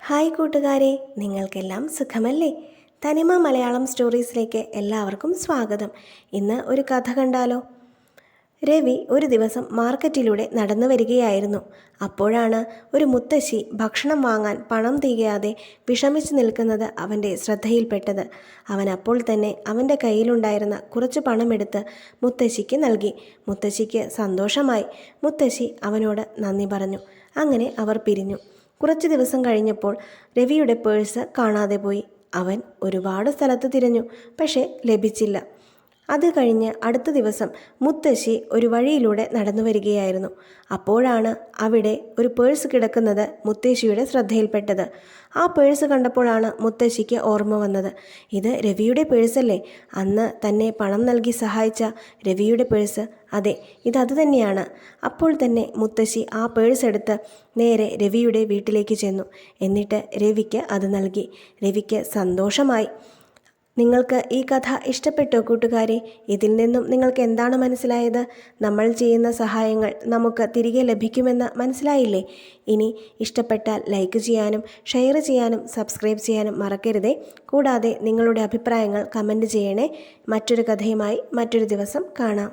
Hi കൂട്ടുകാരെ, നിങ്ങൾക്കെല്ലാം സുഖമല്ലേ? തനിമ മലയാളം സ്റ്റോറീസിലേക്ക് എല്ലാവർക്കും സ്വാഗതം. ഇന്ന് ഒരു കഥ കണ്ടാലോ? രവി ഒരു ദിവസം മാർക്കറ്റിലൂടെ നടന്നു വരികയായിരുന്നു. അപ്പോഴാണ് ഒരു മുത്തശ്ശി ഭക്ഷണം വാങ്ങാൻ പണം തികയാതെ വിഷമിച്ചു നിൽക്കുന്നത് അവൻ്റെ ശ്രദ്ധയിൽപ്പെട്ടത്. അവൻ അപ്പോൾ തന്നെ അവൻ്റെ കയ്യിലുണ്ടായിരുന്ന കുറച്ച് പണമെടുത്ത് മുത്തശ്ശിക്ക് നൽകി. മുത്തശ്ശിക്ക് സന്തോഷമായി. മുത്തശ്ശി അവനോട് നന്ദി പറഞ്ഞു. അങ്ങനെ അവർ പിരിഞ്ഞു. കുറച്ച് ദിവസം കഴിഞ്ഞപ്പോൾ രവിയുടെ പേഴ്സ് കാണാതെ പോയി. അവൻ ഒരുപാട് സ്ഥലത്ത് തിരഞ്ഞു, പക്ഷേ ലഭിച്ചില്ല. അത് കഴിഞ്ഞ് അടുത്ത ദിവസം മുത്തശ്ശി ഒരു വഴിയിലൂടെ നടന്നു വരികയായിരുന്നു. അപ്പോഴാണ് അവിടെ ഒരു പേഴ്സ് കിടക്കുന്നത് മുത്തശ്ശിയുടെ ശ്രദ്ധയിൽപ്പെട്ടത്. ആ പേഴ്സ് കണ്ടപ്പോഴാണ് മുത്തശ്ശിക്ക് ഓർമ്മ വന്നത്. ഇത് രവിയുടെ പേഴ്സല്ലേ? അന്ന് തന്നെ പണം നൽകി സഹായിച്ച രവിയുടെ പേഴ്സ്. അതെ, ഇതത് തന്നെയാണ്. അപ്പോൾ തന്നെ മുത്തശ്ശി ആ പേഴ്സ് എടുത്ത് നേരെ രവിയുടെ വീട്ടിലേക്ക് ചെന്നു. എന്നിട്ട് രവിക്ക് അത് നൽകി. രവിക്ക് സന്തോഷമായി. നിങ്ങൾക്ക് ഈ കഥ ഇഷ്ടപ്പെട്ടോ കൂട്ടുകാരെ? ഇതിൽ നിന്നും നിങ്ങൾക്ക് എന്താണ് മനസ്സിലായത്? നമ്മൾ ചെയ്യുന്ന സഹായങ്ങൾ നമുക്ക് തിരികെ ലഭിക്കുമെന്ന് മനസ്സിലായില്ലേ? ഇനി ഇഷ്ടപ്പെട്ടാൽ ലൈക്ക് ചെയ്യാനും ഷെയർ ചെയ്യാനും സബ്സ്ക്രൈബ് ചെയ്യാനും മറക്കരുതേ. കൂടാതെ നിങ്ങളുടെ അഭിപ്രായങ്ങൾ കമൻറ്റ് ചെയ്യണേ. മറ്റൊരു കഥയുമായി മറ്റൊരു ദിവസം കാണാം.